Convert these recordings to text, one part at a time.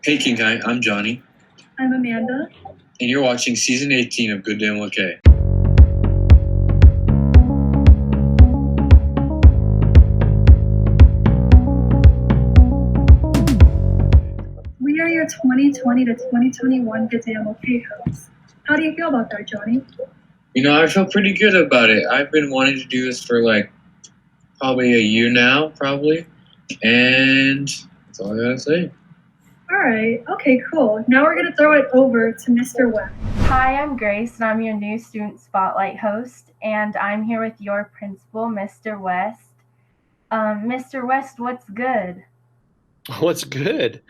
Hey King Kai, I'm Johnny, I'm Amanda. and you're watching season 18 of GDMLK. We are your 2020 to 2021 GDMLK hosts. How do you feel about that, Johnny? I feel pretty good about it. I've been wanting to do this for probably a year now, probably, and that's all I gotta say. All right. Okay, cool. Now we're going to throw it over to Mr. Webb. Hi, I'm Grace, and I'm your new Student Spotlight host, and I'm here with your principal, Mr. West. Mr. West, what's good? What's good?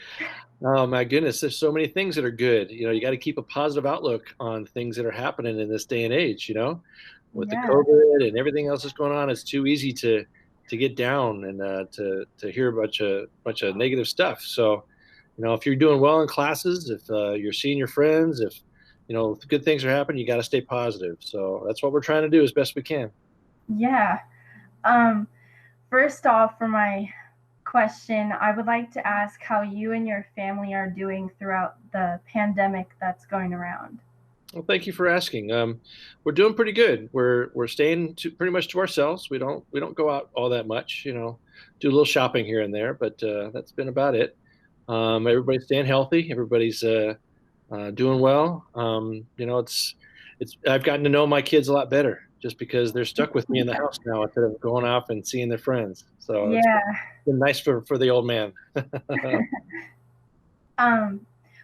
Oh my goodness, there's so many things that are good. You got to keep a positive outlook on things that are happening in this day and age, with the COVID and everything else that's going on. It's too easy to get down and to hear a bunch of negative stuff. So, if you're doing well in classes, if you're seeing your friends, if good things are happening, you got to stay positive. So that's what we're trying to do as best we can. Yeah. First off, for my question, I would like to ask how you and your family are doing throughout the pandemic that's going around. Well, thank you for asking. We're doing pretty good. We're staying pretty much to ourselves. We don't go out all that much. Do a little shopping here and there, but that's been about it. Everybody's staying healthy. Everybody's doing well. It's I've gotten to know my kids a lot better just because they're stuck with me in the house now instead of going off and seeing their friends. So it's been nice for the old man.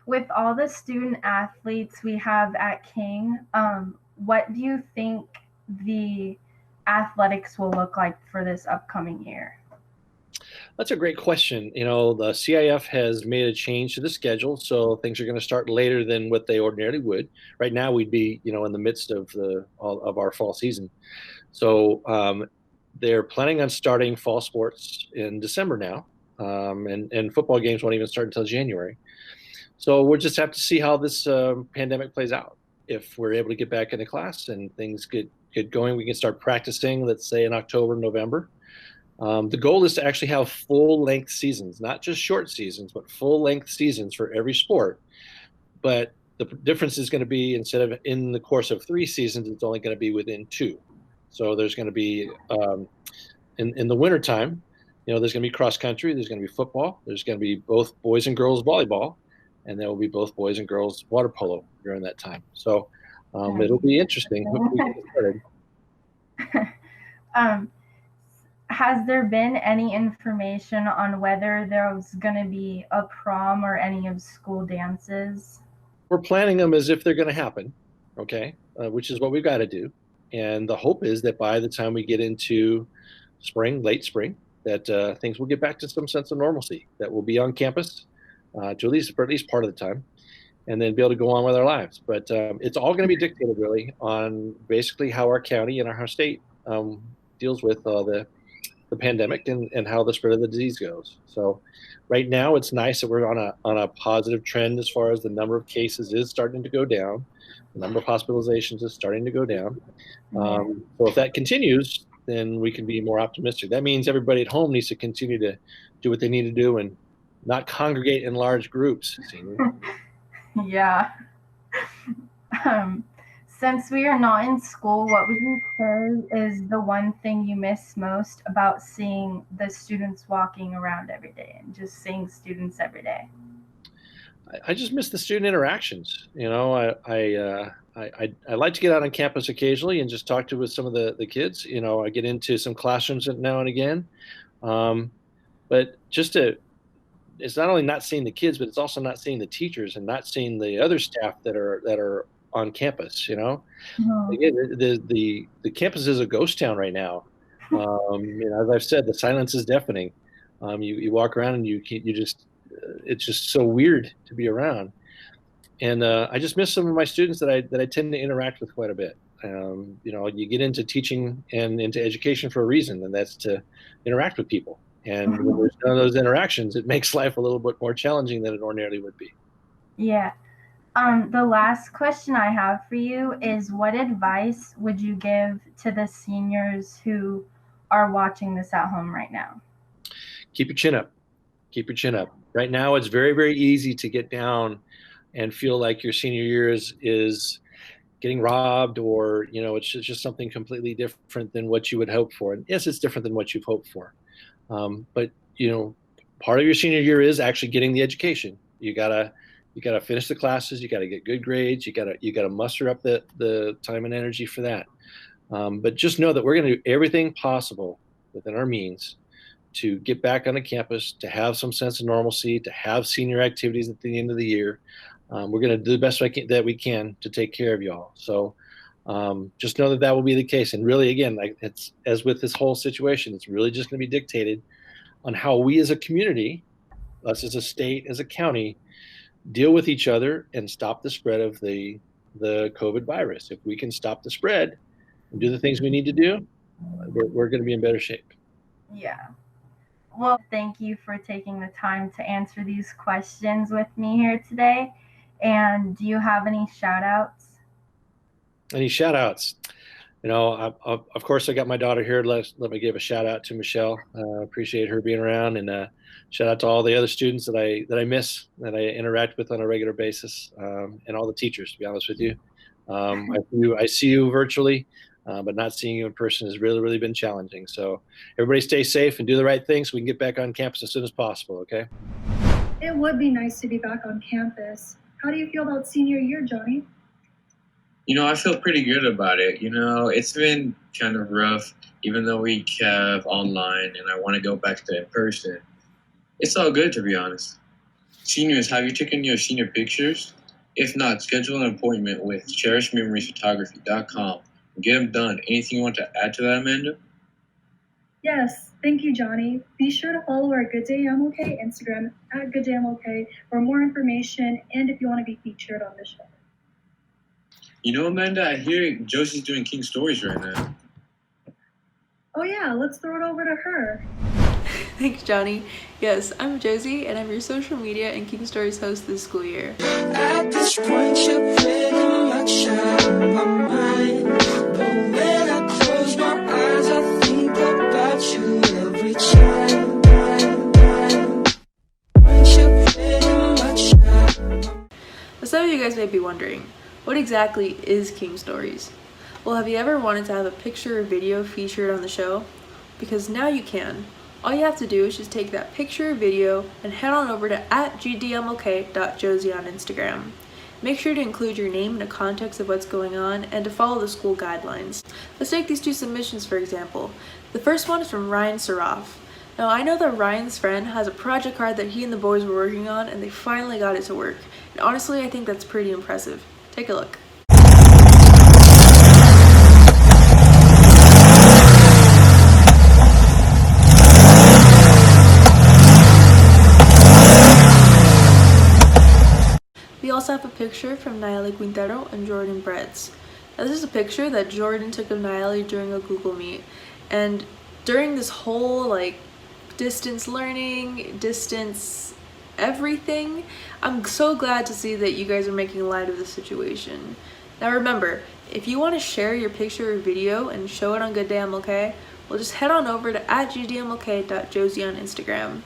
With all the student athletes we have at King, what do you think the athletics will look like for this upcoming year? That's a great question. The CIF has made a change to the schedule, so things are going to start later than what they ordinarily would. Right now, we'd be, in the midst of of our fall season. So they're planning on starting fall sports in December now, and football games won't even start until January. So we'll just have to see how this pandemic plays out. If we're able to get back into class and things get going, we can start practicing, let's say in October, November. The goal is to actually have full-length seasons, not just short seasons, but full-length seasons for every sport. But the difference is going to be, instead of in the course of 3 seasons, it's only going to be within 2. So there's going to be, in the wintertime, there's going to be cross country, there's going to be football, there's going to be both boys and girls volleyball, and there will be both boys and girls water polo during that time. So it'll be interesting. Hopefully we get started. Has there been any information on whether there's going to be a prom or any of school dances? We're planning them as if they're going to happen, okay, which is what we've got to do. And the hope is that by the time we get into spring, late spring, that things will get back to some sense of normalcy, that we'll be on campus for at least part of the time, and then be able to go on with our lives. But it's all going to be dictated really on basically how our county and our state deals with the pandemic and how the spread of the disease goes. So right now it's nice that we're on a positive trend as far as the number of cases is starting to go down. The number of hospitalizations is starting to go down. So if that continues, then we can be more optimistic. That means everybody at home needs to continue to do what they need to do and not congregate in large groups. Yeah. Since we are not in school, what would you say is the one thing you miss most about seeing the students walking around every day and just seeing students every day? I just miss the student interactions. I like to get out on campus occasionally and just talk with some of the kids. I get into some classrooms now and again. But it's not only not seeing the kids, but it's also not seeing the teachers and not seeing the other staff that are on campus. Again, the campus is a ghost town right now. As I've said, the silence is deafening. You walk around and you just it's just so weird to be around. And I just miss some of my students that I tend to interact with quite a bit. You get into teaching and into education for a reason, and that's to interact with people. And when there's none of those interactions, it makes life a little bit more challenging than it ordinarily would be. Yeah. The last question I have for you is, what advice would you give to the seniors who are watching this at home right now? Keep your chin up. Keep your chin up. Right now, it's very, very easy to get down and feel like your senior year is getting robbed, or it's just something completely different than what you would hope for. And yes, it's different than what you've hoped for. But part of your senior year is actually getting the education. You gotta finish the classes. You gotta get good grades. You gotta muster up the time and energy for that. But just know that we're going to do everything possible within our means to get back on the campus, to have some sense of normalcy, to have senior activities at the end of the year. We're going to do the best that we can to take care of y'all. So just know that will be the case. And really, again, it's as with this whole situation, it's really just going to be dictated on how we as a community, us as a state, as a county, deal with each other and stop the spread of the COVID virus. If we can stop the spread and do the things we need to do, we're going to be in better shape. Yeah. Well, thank you for taking the time to answer these questions with me here today. And do you have any shout outs? Any shout outs? Of course, I got my daughter here. Let me give a shout out to Michelle. Appreciate her being around, and shout out to all the other students that I miss, that I interact with on a regular basis, and all the teachers. To be honest with you, I see you virtually, but not seeing you in person has really, really been challenging. So everybody stay safe and do the right thing so we can get back on campus as soon as possible. Okay. It would be nice to be back on campus. How do you feel about senior year, Johnny? I feel pretty good about it. It's been kind of rough, even though we have online and I want to go back to in person. It's all good, to be honest. Seniors, have you taken your senior pictures? If not, schedule an appointment with cherishedmemoriesphotography.com and get them done. Anything you want to add to that, Amanda? Yes, thank you, Johnny. Be sure to follow our GDMLK Instagram at GDMLK for more information and if you want to be featured on the show. Amanda, I hear Josie's doing King Stories right now. Oh yeah, let's throw it over to her. Thanks, Johnny. Yes, I'm Josie, and I'm your social media and King Stories host this school year. At this point, you're pretty much out of my mind. But when I close my eyes, I think about you every time. You're pretty much out. Some of you guys may be wondering, what exactly is King Stories? Well, have you ever wanted to have a picture or video featured on the show? Because now you can. All you have to do is just take that picture or video and head on over to @gdmlk.josie on Instagram. Make sure to include your name and the context of what's going on and to follow the school guidelines. Let's take these two submissions for example. The first one is from Ryan Saraf. Now I know that Ryan's friend has a project card that he and the boys were working on and they finally got it to work. And honestly, I think that's pretty impressive. Take a look. We also have a picture from Nayeli Quintero and Jordan Breads. Now this is a picture that Jordan took of Nayeli during a Google Meet. And during this whole distance learning, distance everything, I'm so glad to see that you guys are making light of the situation. Now remember, if you want to share your picture or video and show it on Good Day MLK, well just head on over to @gdmlk.josie on Instagram.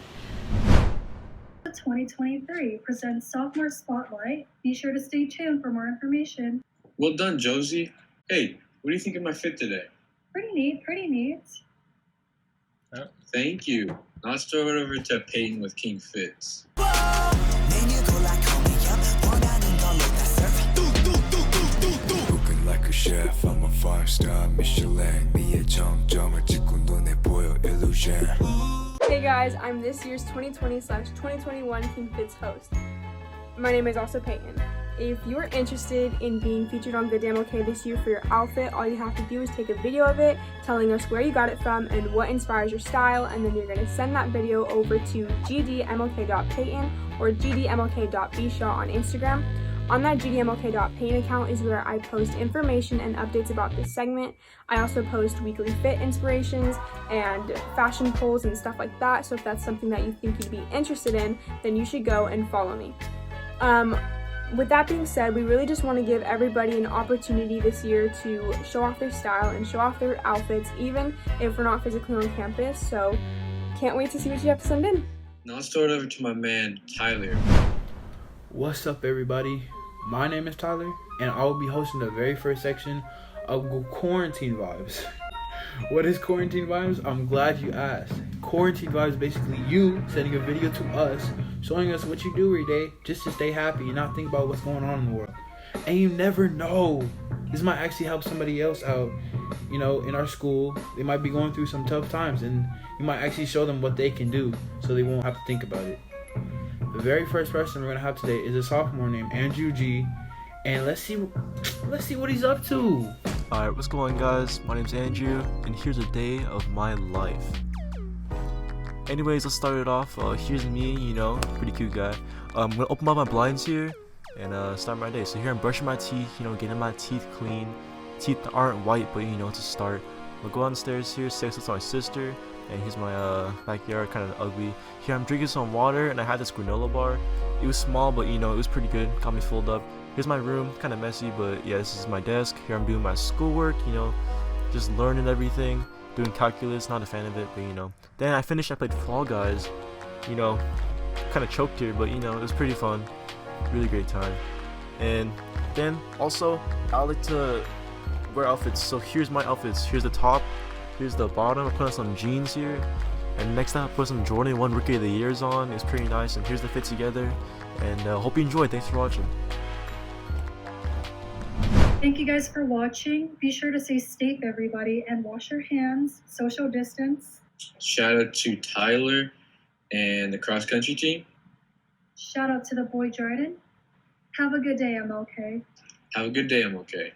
2023 presents Sophomore Spotlight. Be sure to stay tuned for more information. Well done, Josie. Hey, what do you think of my fit today? Pretty neat, pretty neat. Oh, thank you. Now let's throw it over to Peyton with King Fits. Like a chef, I'm a 5-star Michelin. 미의 정점을 찍고 눈에 보여 illusion. Hey guys, I'm this year's 2020/2021 King Fits host. My name is also Peyton. If you are interested in being featured on Good Day MLK this year for your outfit, all you have to do is take a video of it, telling us where you got it from and what inspires your style, and then you're going to send that video over to gdmlk.peyton or gdmlk.bshaw on Instagram. On that gdmlk.payne account is where I post information and updates about this segment. I also post weekly fit inspirations and fashion polls and stuff like that, so if that's something that you think you'd be interested in, then you should go and follow me. With that being said, we really just want to give everybody an opportunity this year to show off their style and show off their outfits, even if we're not physically on campus, so can't wait to see what you have to send in. Now let's throw it over to my man, Tyler. What's up, everybody? My name is Tyler, and I will be hosting the very first section of Quarantine Vibes. What is Quarantine Vibes? I'm glad you asked. Quarantine Vibes is basically you sending a video to us, showing us what you do every day just to stay happy and not think about what's going on in the world. And you never know, this might actually help somebody else out, you know, in our school. They might be going through some tough times, and you might actually show them what they can do so they won't have to think about it. The very first person we're gonna have today is a sophomore named Andrew G, and let's see what he's up to. Alright, what's going on, guys? My name's Andrew, and here's a day of my life. Anyways, let's start it off. Here's me, you know, pretty cute guy. I'm gonna open up my blinds here and start my day. So here I'm brushing my teeth, you know, getting my teeth clean. Teeth aren't white, but you know, it's a start. I'll go downstairs here, say what's to my sister, and here's my backyard, kind of ugly. Here I'm drinking some water, and I had this granola bar. It was small, but you know, it was pretty good. Got me filled up. Here's my room, kind of messy, but yeah, this is my desk. Here I'm doing my schoolwork, you know, just learning everything, doing calculus. Not a fan of it, but you know. Then I finished. I played Fall Guys, you know, kind of choked here, but you know, it was pretty fun. Really great time. And then also, I like to wear outfits. So here's my outfits. Here's the top. Here's the bottom. I put on some jeans here. And next time I put some Jordan 1 Rookie of the Years on. It's pretty nice. And here's the fit together. And hope you enjoyed. Thanks for watching. Thank you guys for watching. Be sure to stay safe, everybody, and wash your hands, social distance. Shout out to Tyler and the cross country team. Shout out to the boy Jordan. Have a good day, MLK. Have a good day, MLK.